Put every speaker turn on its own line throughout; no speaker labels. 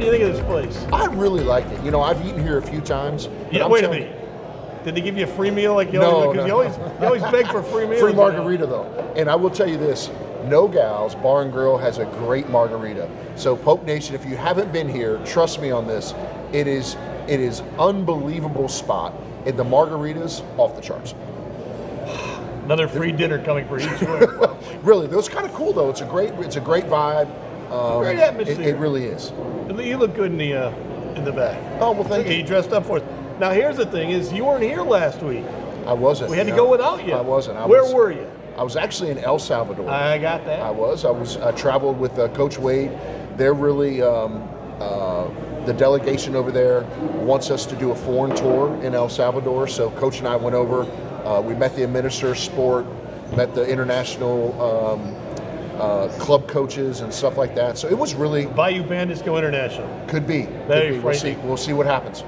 do you think of this place?
I really liked it. You know, I've eaten here a few times.
Yeah, wait a minute. Did they give you a free meal like you always? Because you always beg for free meals.
Free margarita though, and I will tell you this: Nogal's Bar and Grill has a great margarita. So Pope Nation, if you haven't been here, trust me on this. It is unbelievable spot, and the margaritas off the charts.
Another free dinner coming for each one.
Really, it was kind of cool though. It's a great vibe.
Great atmosphere.
It really is.
You look good in the back.
Oh well, thank you.
You dressed up for us. Now here's the thing: is you weren't here last week.
I wasn't.
We had to go without you.
I wasn't.
Where were you?
I was actually in El Salvador.
I got that.
I traveled with Coach Wade. They're really the delegation over there wants us to do a foreign tour in El Salvador. So Coach and I went over. We met the administrator of sport, met the international club coaches and stuff like that. So it was really
Bayou Bandits go international.
Could be.
Very frightening.
We'll see what happens.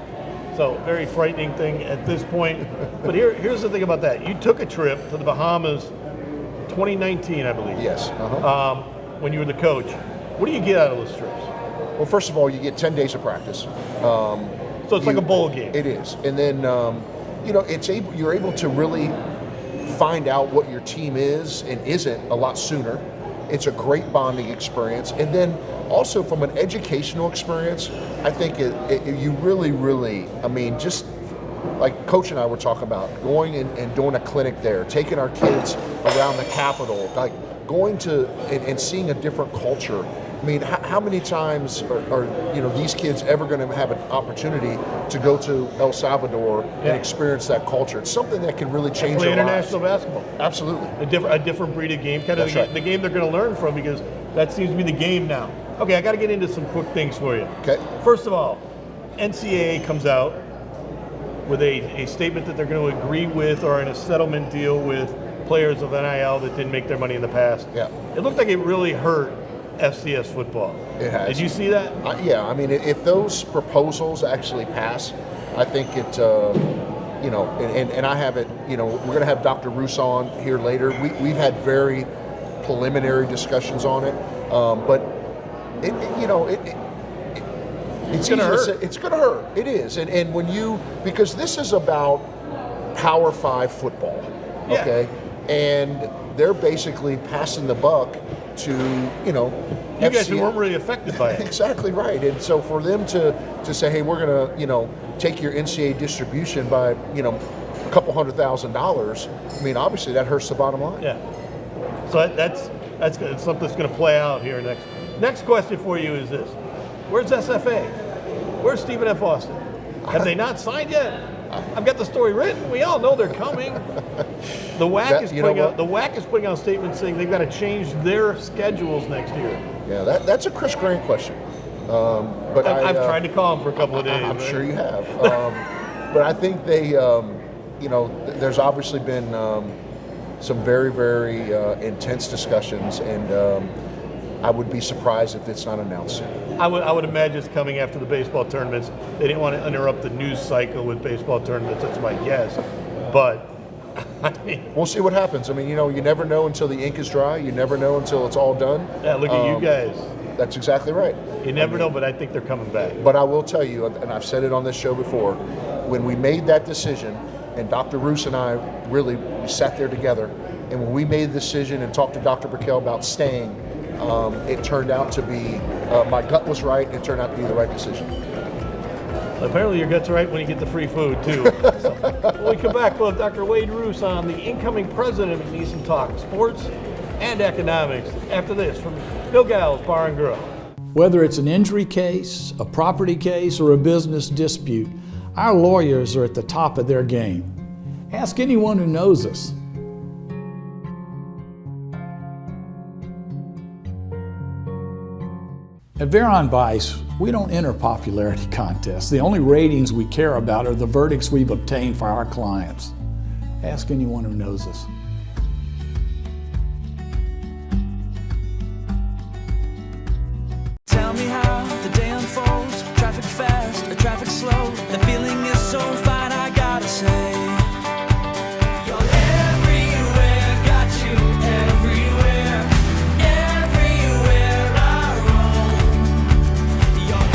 So very frightening thing at this point. But here's the thing about that. You took a trip to the Bahamas 2019, I believe.
Yes.
When you were the coach. What do you get out of those trips?
Well, first of all, you get 10 days of practice.
So it's like a bowl game.
It is. And then, you're able to really find out what your team is and isn't a lot sooner. It's a great bonding experience. And then also from an educational experience, I think you really, just like Coach and I were talking about, going and doing a clinic there, taking our kids around the Capitol, like going to and seeing a different culture. I mean, how many times are these kids ever going to have an opportunity to go to El Salvador and experience that culture? It's something that can really change their lives.
International basketball.
Absolutely.
A different breed of game, kind of the game they're going to learn from, because that seems to be the game now. Okay, I got to get into some quick things for you.
Okay.
First of all, NCAA comes out with a statement that they're going to agree with or in a settlement deal with players of NIL that didn't make their money in the past.
Yeah.
It looked like it really hurt FCS football.
It has.
Did you see that?
Yeah, I mean, if those proposals actually pass, I think it, and I have it, we're going to have Dr. Rousse on here later. We've had very preliminary discussions on it, but it's going to hurt. It's going to hurt. It is. And because this is about Power 5 football, okay?
Yeah.
And they're basically passing the buck to,
you guys who weren't really affected by it.
Exactly right. And so for them to say, hey, we're going to, take your NCAA distribution by, a couple $100,000, I mean, obviously that hurts the bottom line.
Yeah. So that's something that's going to play out here next. Next question for you is this. Where's SFA? Where's Stephen F. Austin? Have they not signed yet? I've got the story written. We all know they're coming. The WAC is putting out statements saying they've got to change their schedules next year.
Yeah, that's a Chris Grant question. But
I've tried to call him for a couple of days.
I'm sure you have. But I think they, there's obviously been some very, very intense discussions, and I would be surprised if it's not announced soon.
I would imagine it's coming after the baseball tournaments. They didn't want to interrupt the news cycle with baseball tournaments. That's my guess. But I mean,
we'll see what happens. I mean, you never know until the ink is dry. You never know until it's all done.
Yeah, look at you guys.
That's exactly right.
You never know, but I think they're coming back.
But I will tell you, and I've said it on this show before, when we made that decision, and Dr. Rousse and I we sat there together, and when we made the decision and talked to Dr. Burkell about staying, it turned out to be, my gut was right, it turned out to be the right decision.
Apparently your gut's right when you get the free food, too. So, when we come back, we'll have Dr. Wade Rousse on, the incoming president of McNeese Talk Sports and Economics, after this from Nogal's Bar and Grill.
Whether it's an injury case, a property case, or a business dispute, our lawyers are at the top of their game. Ask anyone who knows us. At Veron Bice, we don't enter popularity contests. The only ratings we care about are the verdicts we've obtained for our clients. Ask anyone who knows us.
Tell me how the day unfolds. Traffic fast or traffic slow. The feeling is so fine, I gotta say. You're everywhere, got you everywhere. Everywhere I roam. You're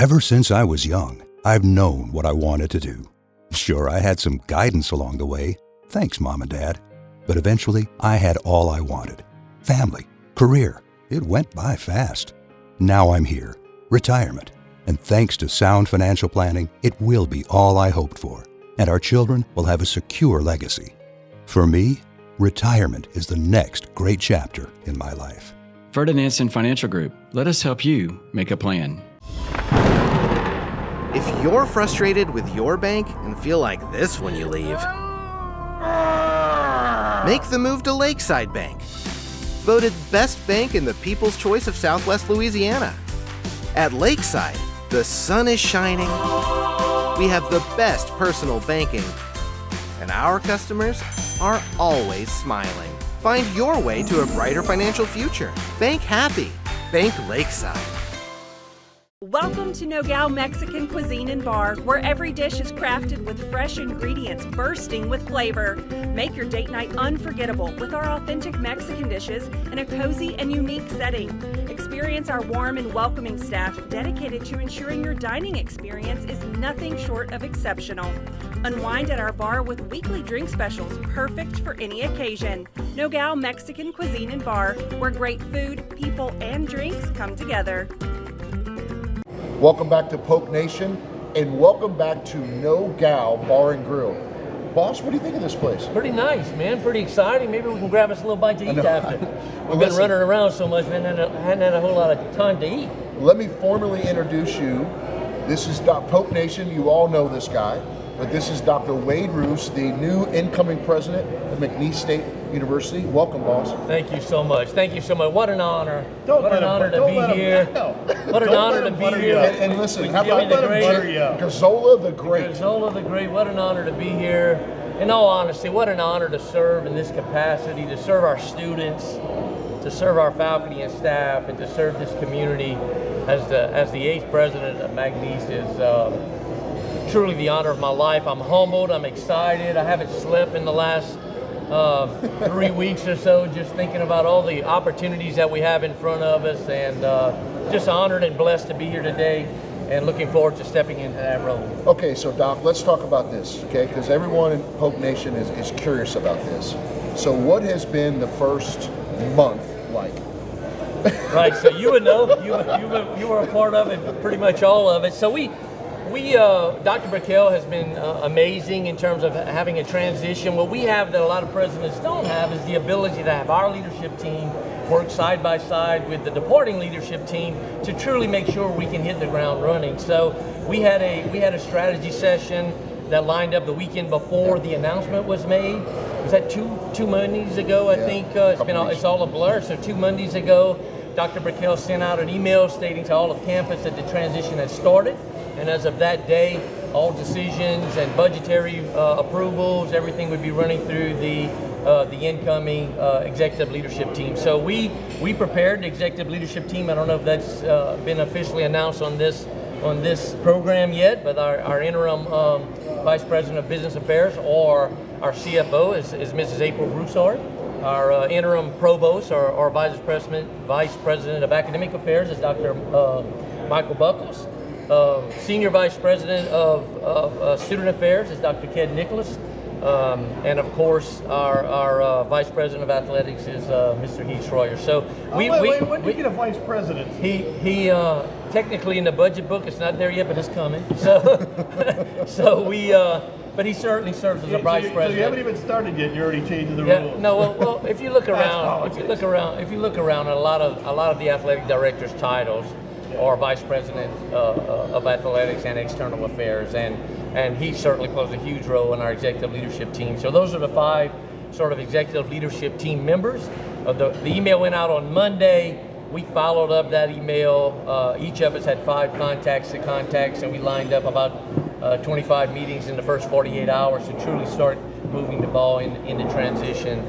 Ever since I was young, I've known what I wanted to do. Sure, I had some guidance along the way. Thanks, Mom and Dad. But eventually, I had all I wanted. Family, career. It went by fast. Now I'm here. Retirement. And thanks to sound financial planning, it will be all I hoped for. And our children will have a secure legacy. For me, retirement is the next great chapter in my life.
Ferdinandson Financial Group. Let us help you make a plan.
If you're frustrated with your bank and feel like this when you leave, make the move to Lakeside Bank. Voted best bank in the People's Choice of Southwest Louisiana. At Lakeside, the sun is shining, we have the best personal banking, and our customers are always smiling. Find your way to a brighter financial future. Bank happy. Bank Lakeside.
Welcome to Nogal Mexican Cuisine Bar, where every dish is crafted with fresh ingredients bursting with flavor. Make your date night unforgettable with our authentic Mexican dishes in a cozy and unique setting. Experience our warm and welcoming staff dedicated to ensuring your dining experience is nothing short of exceptional. Unwind at our bar with weekly drink specials perfect for any occasion. Nogal Mexican Cuisine Bar, where great food, people, and drinks come together.
Welcome back to Polk Nation, and welcome back to Nogal Bar and Grill. Boss, what do you think of this place?
Pretty nice, man. Pretty exciting. Maybe we can grab us a little bite to eat after.
Well,
We've been running around so much, man. Hadn't had a whole lot of time to eat.
Let me formally introduce you. This is Polk Nation. You all know this guy, but this is Dr. Wade Rousse, the new incoming president of McNeese State University. Welcome, boss.
Thank you so much. Thank you so much. What an honor. What an honor to be here. What an honor to be here.
And listen, how about Gazzola the Great?
Gazzola the Great. What an honor to be here. In all honesty, what an honor to serve in this capacity, to serve our students, to serve our faculty and staff, and to serve this community as the 8th president of McNeese is truly the honor of my life. I'm humbled. I'm excited. I haven't slept in the last 3 weeks or so, just thinking about all the opportunities that we have in front of us, and just honored and blessed to be here today, and looking forward to stepping into that role.
Okay, so Doc, let's talk about this, okay? Because everyone in Polk Nation is curious about this. So what has been the first month like?
Right, so you would know, you were a part of it, pretty much all of it. So we Dr. Brickell has been amazing in terms of having a transition. What we have that a lot of presidents don't have is the ability to have our leadership team work side by side with the departing leadership team to truly make sure we can hit the ground running. So we had a strategy session that lined up the weekend before the announcement was made. Was that two Mondays ago? I think it's all a blur. So 2 Mondays ago, Dr. Brickell sent out an email stating to all of campus that the transition had started. And as of that day, all decisions and budgetary approvals, everything would be running through the incoming executive leadership team. So we prepared the executive leadership team. I don't know if that's been officially announced on this program yet, but our interim Vice President of Business Affairs, or our CFO, is Mrs. April Broussard. Our interim provost, or Vice President of Academic Affairs, is Dr. Michael Buckles. Senior Vice President of Student Affairs is Dr. Ked Nicholas. And of course, our Vice President of Athletics is Mr. Heath Schroyer. So
when do you get a Vice President?
He technically in the budget book, it's not there yet, but it's coming. But he certainly serves as a Vice President.
So you haven't even started yet. You're already changing the rules.
No, well, if you look around, at a lot of the athletic directors' titles are Vice President of Athletics and External Affairs, and he certainly plays a huge role in our executive leadership team. So those are the 5 sort of executive leadership team members. The email went out on Monday. We followed up that email. Each of us had 5 contacts, and we lined up about 25 meetings in the first 48 hours to truly start moving the ball into transition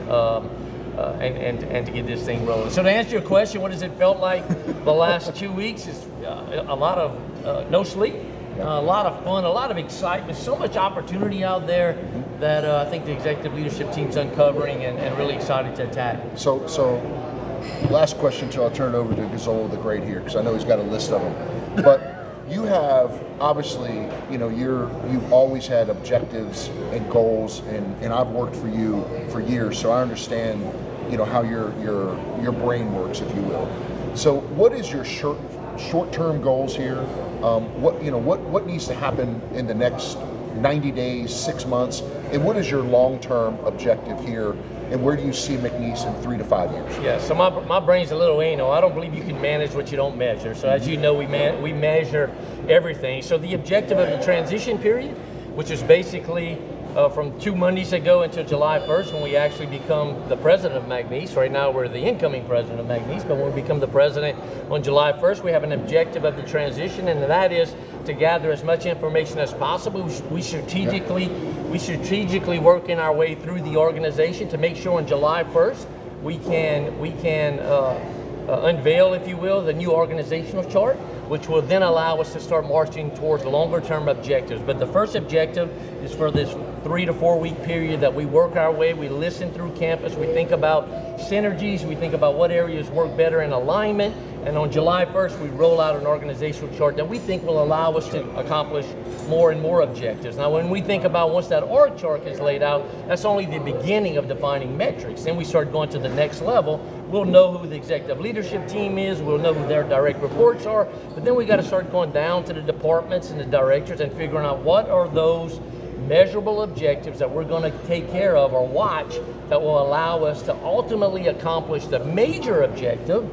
and to get this thing rolling. So to answer your question, what has it felt like the last 2 weeks? Is a lot of no sleep, a lot of fun, a lot of excitement, so much opportunity out there that I think the executive leadership team's uncovering and really excited to attack.
So last question until I'll turn it over to Gazzola the Great here, because I know he's got a list of them. But you have obviously, you've always had objectives and goals, and I've worked for you for years, so I understand, how your brain works, if you will. So what is your short-term goals here? What needs to happen in the next 90 days, 6 months, and what is your long-term objective here? And where do you see McNeese in 3 to 5 years?
Yeah, so my brain's a little anal. I don't believe you can manage what you don't measure. So as you know, we measure everything. So the objective of the transition period, which is basically from 2 Mondays ago until July 1st, when we actually become the president of McNeese. Right now we're the incoming president of McNeese, but when we become the president on July 1st, we have an objective of the transition, and that is to gather as much information as possible. We strategically working our way through the organization to make sure on July 1st we can unveil, if you will, the new organizational chart, which will then allow us to start marching towards longer term objectives. But the first objective is for this 3 to 4 week period that we work our way, we listen through campus, we think about synergies, we think about what areas work better in alignment, and on July 1st we roll out an organizational chart that we think will allow us to accomplish more and more objectives. Now when we think about once that org chart is laid out, that's only the beginning of defining metrics. Then we start going to the next level. We'll know who the executive leadership team is, we'll know who their direct reports are, but then we got to start going down to the departments and the directors and figuring out what are those measurable objectives that we're going to take care of or watch that will allow us to ultimately accomplish the major objective,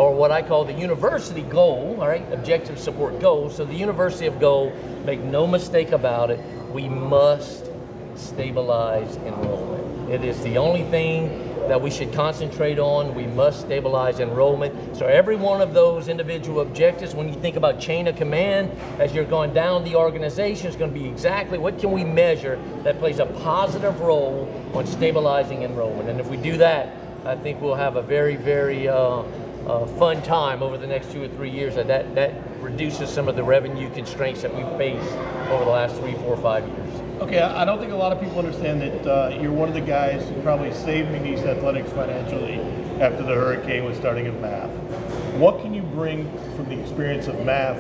or what I call the university goal, all right, objective support goals. So the university of goal, make no mistake about it, we must stabilize enrollment. It is the only thing that we should concentrate on. We must stabilize enrollment. So every one of those individual objectives, when you think about chain of command, as you're going down the organization, is going to be exactly what can we measure that plays a positive role on stabilizing enrollment. And if we do that, I think we'll have a very, very fun time over the next 2 or 3 years. That reduces some of the revenue constraints that we face over the last 3, 4, 5 years.
Okay, I don't think a lot of people understand that you're one of the guys who probably saved McNeese Athletics financially after the hurricane was starting of math. What can you bring from the experience of math,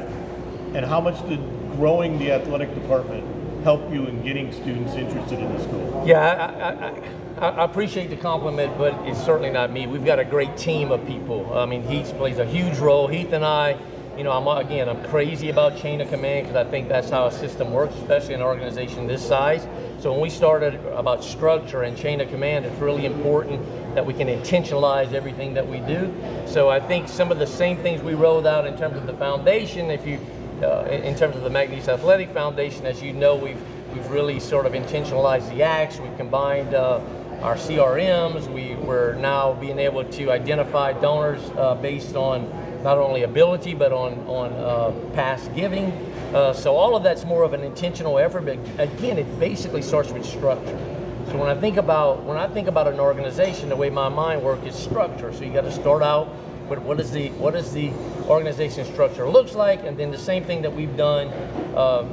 and how much did growing the athletic department help you in getting students interested in the school?
Yeah, I appreciate the compliment, but it's certainly not me. We've got a great team of people. I mean, Heath plays a huge role. Heath and I, I'm crazy about chain of command because I think that's how a system works, especially in an organization this size. So when we started about structure and chain of command, it's really important that we can intentionalize everything that we do. So I think some of the same things we rolled out in terms of the foundation, in terms of the McNeese Athletic Foundation, as you know, we've really sort of intentionalized the acts. We've combined our CRMs. We're now being able to identify donors based on not only ability, but on past giving. So all of that's more of an intentional effort, but again, it basically starts with structure. So when I think about an organization, the way my mind works is structure. So you got to start out with what is the organization structure looks like, and then the same thing that we've done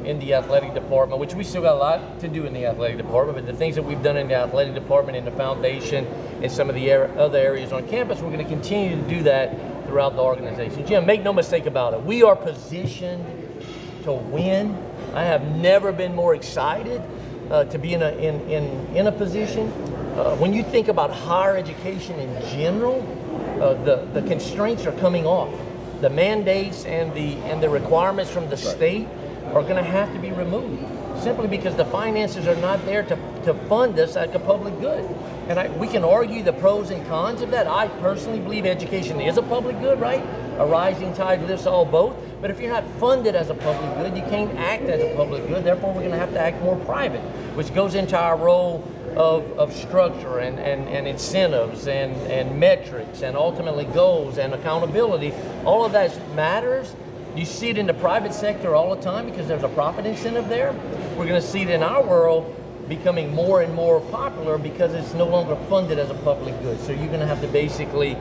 in the athletic department, which we still got a lot to do in the athletic department, but the things that we've done in the athletic department, in the foundation, and some of the other areas on campus, we're going to continue to do that throughout the organization. Jim, make no mistake about it, we are positioned to win. I have never been more excited to be in a position. When you think about higher education in general, the constraints are coming off. The mandates and the requirements from the state are going to have to be removed, simply because the finances are not there to fund us like a public good. And we can argue the pros and cons of that. I personally believe education is a public good, right? A rising tide lifts all boats. But if you're not funded as a public good, you can't act as a public good. Therefore, we're going to have to act more private, which goes into our role of structure and incentives and metrics and ultimately goals and accountability. All of that matters. You see it in the private sector all the time because there's a profit incentive there. We're going to see it in our world becoming more and more popular because it's no longer funded as a public good. So you're going to have to basically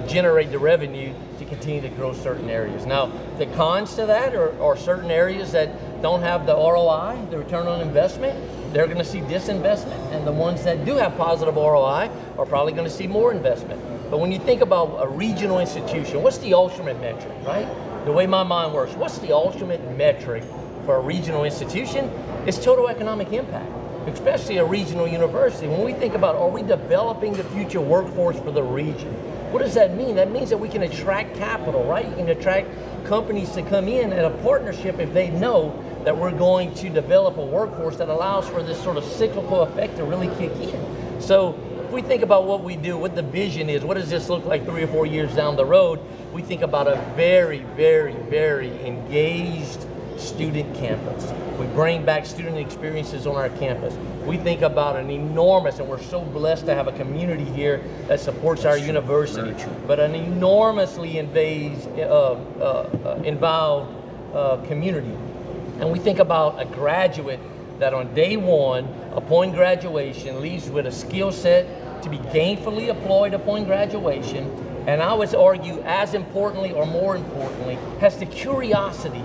generate the revenue to continue to grow certain areas. Now, the cons to that are certain areas that don't have the ROI, the return on investment. They're going to see disinvestment, and the ones that do have positive ROI are probably going to see more investment. But when you think about a regional institution, what's the ultimate metric, right? The way my mind works, what's the ultimate metric for a regional institution? It's total economic impact, especially a regional university. When we think about, are we developing the future workforce for the region? What does that mean? That means that we can attract capital, right? You can attract companies to come in at a partnership if they know that we're going to develop a workforce that allows for this sort of cyclical effect to really kick in. So if we think about what we do, what the vision is, what does this look like 3 or 4 years down the road, we think about a very, very, very engaged student campus. We bring back student experiences on our campus. We think about an enormous, and we're so blessed to have a community here that supports our university, but an enormously involved community. And we think about a graduate that on day one, upon graduation, leaves with a skill set to be gainfully employed upon graduation, and I would argue as importantly or more importantly, has the curiosity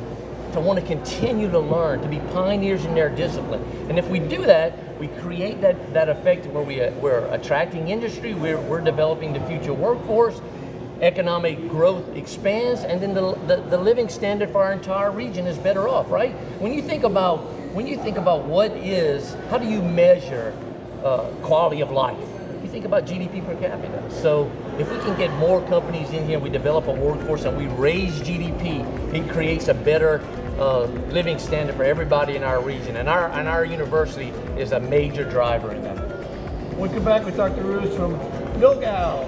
to want to continue to learn, to be pioneers in their discipline. And if we do that, we create that effect where we're attracting industry, we're developing the future workforce, economic growth expands, and then the living standard for our entire region is better off, right? When you think about how do you measure quality of life? You think about GDP per capita. So if we can get more companies in here, we develop a workforce and we raise GDP, it creates a better living standard for everybody in our region, and our university is a major driver in that.
We'll come back with Dr. Rousse from Nogal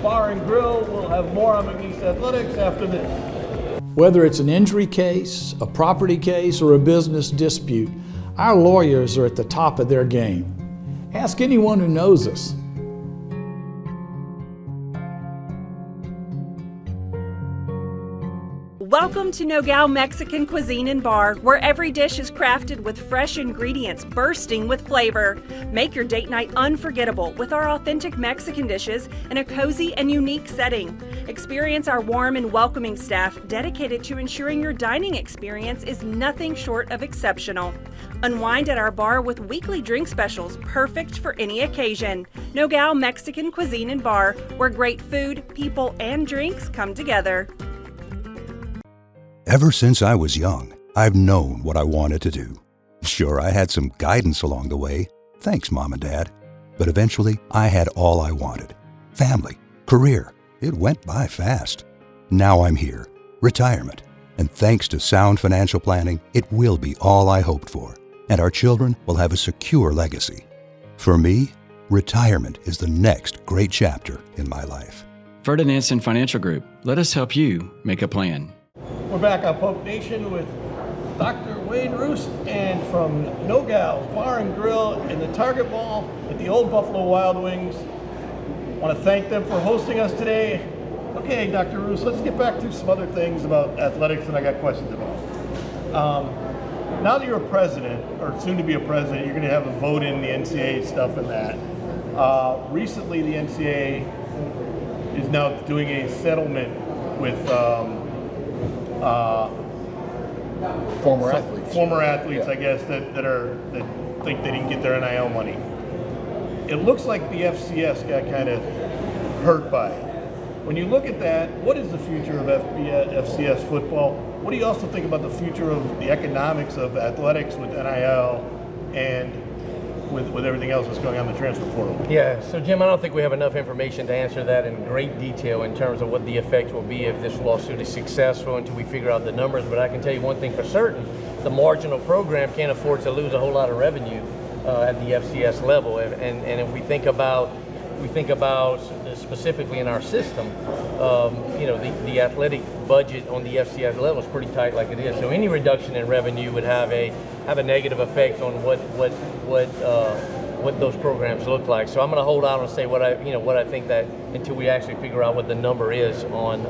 Bar and Grill. We'll have more on McNeese Athletics after this.
Whether it's an injury case, a property case, or a business dispute, our lawyers are at the top of their game. Ask anyone who knows us.
Welcome to Nogal Mexican Cuisine Bar, where every dish is crafted with fresh ingredients bursting with flavor. Make your date night unforgettable with our authentic Mexican dishes in a cozy and unique setting. Experience our warm and welcoming staff dedicated to ensuring your dining experience is nothing short of exceptional. Unwind at our bar with weekly drink specials perfect for any occasion. Nogal Mexican Cuisine Bar, where great food, people, and drinks come together.
Ever since I was young, I've known what I wanted to do. Sure, I had some guidance along the way. Thanks, Mom and Dad. But eventually, I had all I wanted. Family, career. It went by fast. Now I'm here. Retirement. And thanks to sound financial planning, it will be all I hoped for. And our children will have a secure legacy. For me, retirement is the next great chapter in my life.
Ferdinandson Financial Group. Let us help you make a plan.
We're back on Pope Nation with Dr. Wayne Rousse, and from Nogal Bar and Grill in the Target Mall at the old Buffalo Wild Wings. I want to thank them for hosting us today. Okay, Dr. Rousse, let's get back to some other things about athletics that I got questions about. Now that you're a president, or soon to be a president, you're going to have a vote in the NCAA stuff and that. Recently, the NCAA is now doing a settlement with former athletes, yeah. I guess, that think they didn't get their NIL money. It looks like the FCS got kind of hurt by it. When you look at that, what is the future of FCS football? What do you also think about the future of the economics of athletics with NIL and with everything else that's going on in the transfer portal?
Yeah, so Jim, I don't think we have enough information to answer that in great detail in terms of what the effect will be if this lawsuit is successful until we figure out the numbers. But I can tell you one thing for certain: the marginal program can't afford to lose a whole lot of revenue at the FCS level. And if we think about specifically in our system, the athletic budget on the FCS level is pretty tight like it is. So any reduction in revenue would have a negative effect on what those programs look like. So I'm going to hold out and say what I think that until we actually figure out what the number is on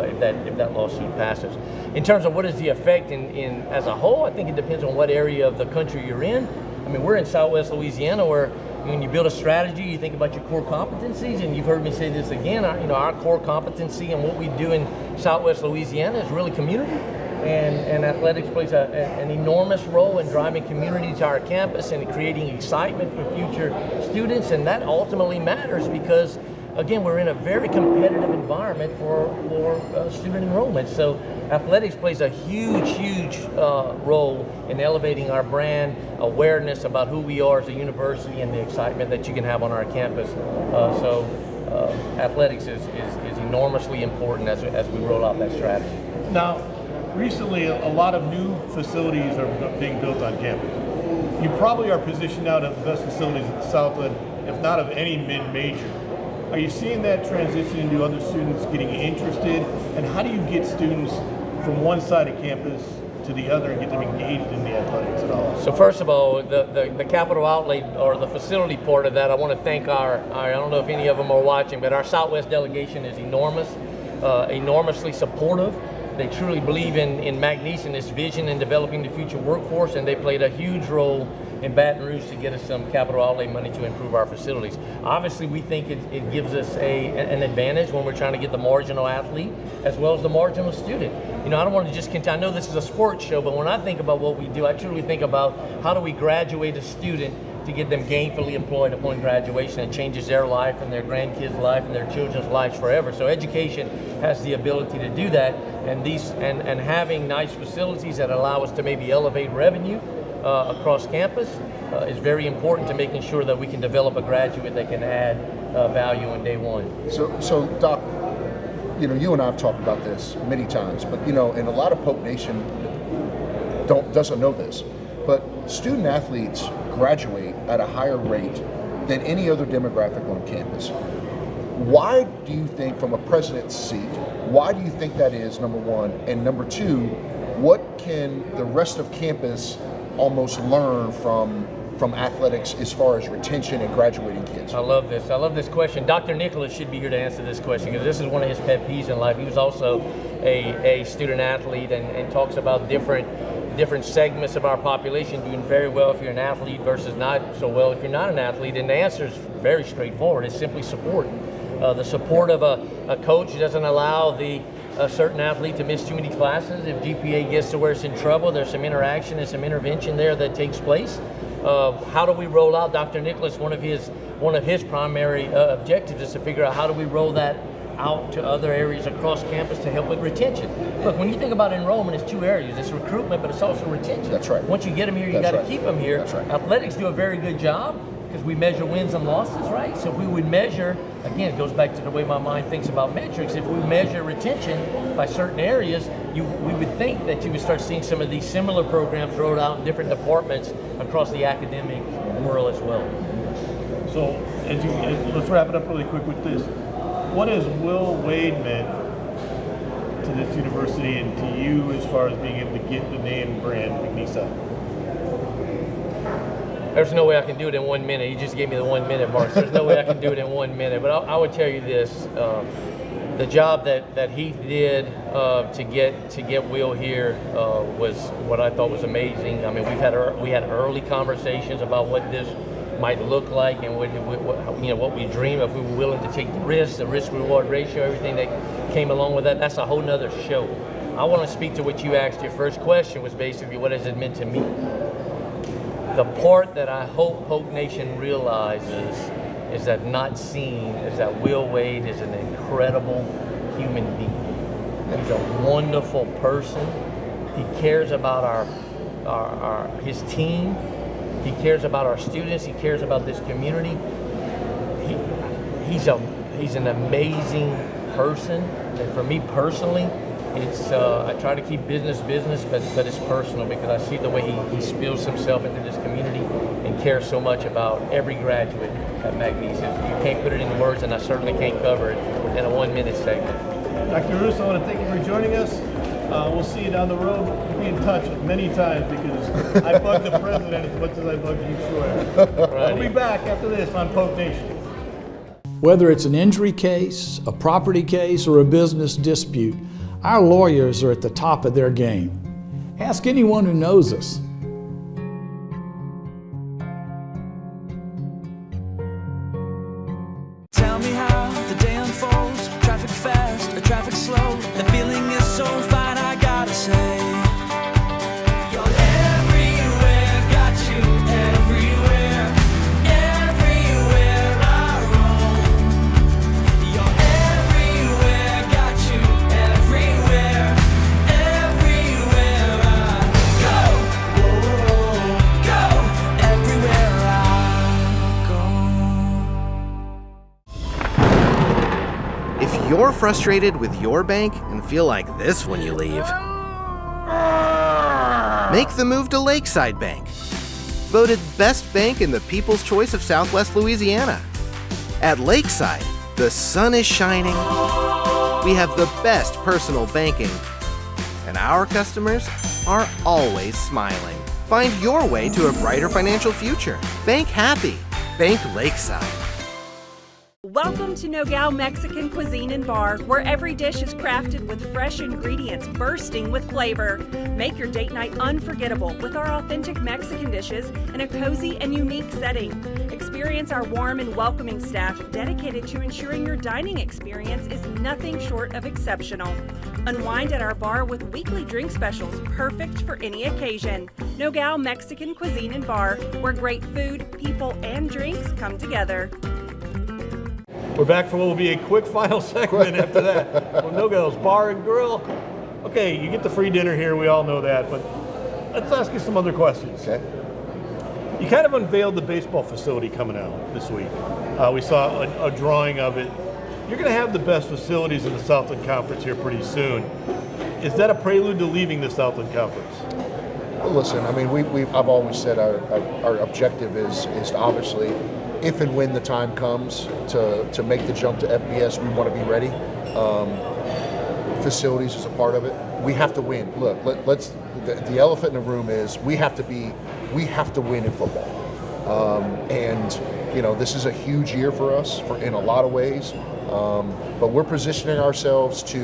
if that lawsuit passes. In terms of what is the effect in as a whole, I think it depends on what area of the country you're in. I mean, we're in Southwest Louisiana where when you build a strategy, you think about your core competencies, and you've heard me say this again, our core competency and what we do in Southwest Louisiana is really community. And athletics plays an enormous role in driving community to our campus and creating excitement for future students, and that ultimately matters because, again, we're in a very competitive environment for student enrollment. So athletics plays a huge role in elevating our brand awareness about who we are as a university and the excitement that you can have on our campus. So athletics is enormously important as we roll out that strategy.
Now, recently, a lot of new facilities are being built on campus. You probably are positioned now to have the best facilities at the Southland, if not of any mid-major. Are you seeing that transition into other students getting interested? And how do you get students from one side of campus to the other and get them engaged in the athletics at all?
So first of all, the capital outlay or the facility part of that, I want to thank our I don't know if any of them are watching, but our Southwest delegation is enormously supportive. They truly believe in McNeese and this vision in developing the future workforce, and they played a huge role in Baton Rouge to get us some capital outlay money to improve our facilities. Obviously, we think it gives us an advantage when we're trying to get the marginal athlete as well as the marginal student. I don't want to just continue. I know this is a sports show, but when I think about what we do, I truly think about how do we graduate a student to get them gainfully employed upon graduation. It changes their life and their grandkids' life and their children's lives forever. So education has the ability to do that, and having nice facilities that allow us to maybe elevate revenue across campus is very important to making sure that we can develop a graduate that can add value on day one.
So Doc, you and I have talked about this many times, but and a lot of Pope Nation doesn't know this, but student athletes graduate at a higher rate than any other demographic on campus. Why do you think, from a president's seat, why do you think that is, number one? And number two, what can the rest of campus almost learn from athletics as far as retention and graduating kids?
I love this question. Dr. Nicholas should be here to answer this question because this is one of his pet peeves in life. He was also a student athlete and talks about different segments of our population doing very well if you're an athlete versus not so well if you're not an athlete. And the answer is very straightforward. It's simply support. The support of a coach doesn't allow a certain athlete to miss too many classes. If GPA gets to where it's in trouble, there's some interaction and some intervention there that takes place. How do we roll out? Dr. Nicholas, one of his primary objectives is to figure out how do we roll that out to other areas across campus to help with retention. Look, when you think about enrollment, it's two areas. It's recruitment, but it's also retention.
That's right.
Once you get them here, you got to keep them here.
That's right.
Athletics do a very good job because we measure wins and losses, right? So if we would measure, again, it goes back to the way my mind thinks about metrics. If we measure retention by certain areas, we would think that you would start seeing some of these similar programs rolled out in different departments across the academic world as well.
So let's wrap it up really quick with this. What has Will Wade meant to this university and to you as far as being able to get the name brand McNeese out?
There's no way I can do it in 1 minute. You just gave me the 1 minute mark. So there's no way I can do it in 1 minute. But I would tell you this: the job that he did to get Will here was what I thought was amazing. I mean, we had early conversations about what this might look like and what we dream if we were willing to take the risk-reward ratio, everything that came along with that. That's a whole nother show. I want to speak to what you asked. Your first question was basically, what has it meant to me? The part that I hope Pope Nation realizes is that Will Wade is an incredible human being. He's a wonderful person. He cares about his team. He cares about our students. He cares about this community. He's an amazing person. And for me personally, it's I try to keep business, but it's personal because I see the way he spills himself into this community and cares so much about every graduate at McNeese. You can't put it in words, and I certainly can't cover it in a 1 minute segment.
Dr. Rousse, I want to thank you for joining us. We'll see you down the road. We'll be in touch many times because I bug the president as much as I bug you, sure. We'll be back after this on Pope Nation.
Whether it's an injury case, a property case, or a business dispute, our lawyers are at the top of their game. Ask anyone who knows us.
If you're frustrated with your bank and feel like this when you leave, make the move to Lakeside Bank. Voted best bank in the People's Choice of Southwest Louisiana. At Lakeside, the sun is shining, we have the best personal banking, and our customers are always smiling. Find your way to a brighter financial future. Bank happy. Bank Lakeside.
Welcome to Nogal Mexican Cuisine and Bar, where every dish is crafted with fresh ingredients bursting with flavor. Make your date night unforgettable with our authentic Mexican dishes in a cozy and unique setting. Experience our warm and welcoming staff dedicated to ensuring your dining experience is nothing short of exceptional. Unwind at our bar with weekly drink specials perfect for any occasion. Nogal Mexican Cuisine and Bar, where great food, people, and drinks come together.
We're back for what will be a quick final segment after that. Well, Nogal's Bar and Grill. Okay, you get the free dinner here, we all know that, but let's ask you some other questions.
Okay.
You kind of unveiled the baseball facility coming out this week. We saw a drawing of it. You're going to have the best facilities in the Southland Conference here pretty soon. Is that a prelude to leaving the Southland Conference?
Well, listen, I mean, I've always said our objective is to obviously, if and when the time comes to make the jump to FBS, we want to be ready. Facilities is a part of it. We have to win. Look, the elephant in the room is we have to win in football. And you know, this is a huge year for us in a lot of ways. But we're positioning ourselves to,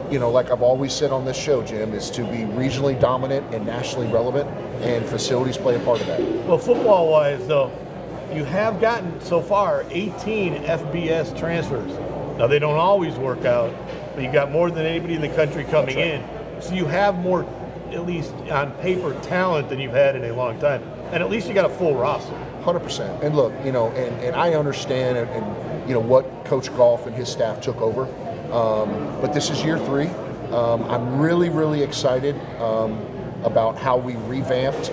you know, like I've always said on this show, Jim, is to be regionally dominant and nationally relevant, and facilities play a part of that.
Well, football-wise, though, you have gotten so far 18 FBS transfers. Now, they don't always work out, but you got more than anybody in the country coming in. So you have more, at least on paper, talent than you've had in a long time. And at least you got a full roster.
100%. And look, you know, and I understand and you know what Coach Goff and his staff took over. But this is year 3. I'm really excited about how we revamped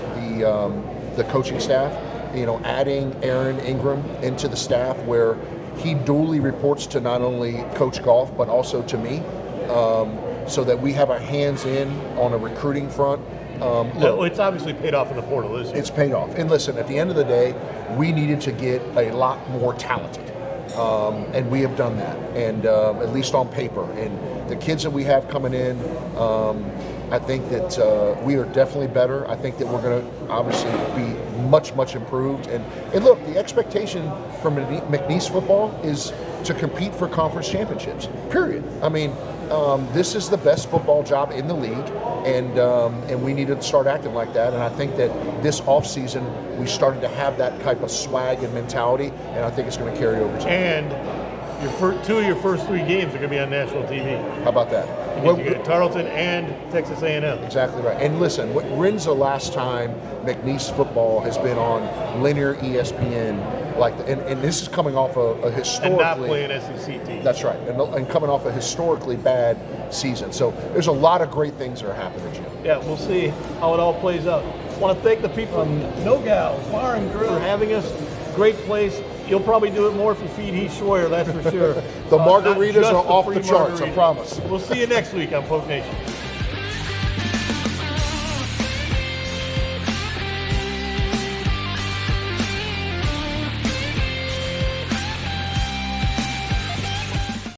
the coaching staff. You know, adding Aaron Ingram into the staff where he duly reports to not only Coach Goff but also to me, so that we have our hands in on a recruiting front.
Look, it's obviously paid off in the portal, isn't it?
It's paid off. And listen, at the end of the day, we needed to get a lot more talented. And we have done that, and at least on paper. And the kids that we have coming in, I think that we are definitely better. I think that we're going to obviously be much improved. And look, the expectation from McNeese football is to compete for conference championships, period. I mean, this is the best football job in the league, and we need to start acting like that. And I think that this offseason, we started to have that type of swag and mentality, and I think it's going to carry over to
And two of your first 3 games are going to be on national TV.
How about that?
You get Tarleton and Texas A&M.
Exactly right. And listen, when's the last time McNeese football has been on linear ESPN? And this is coming off a historically...
And not playing SEC team.
That's right. And coming off a historically bad season. So there's a lot of great things that are happening, Jim.
Yeah, we'll see how it all plays out. I want to thank the people from Nogal Bar and Grill for having us. Great place. You'll probably do it more if you feed Heath Schroyer, that's for sure.
The margaritas are off the charts, I promise.
We'll see you next week on Poke Nation.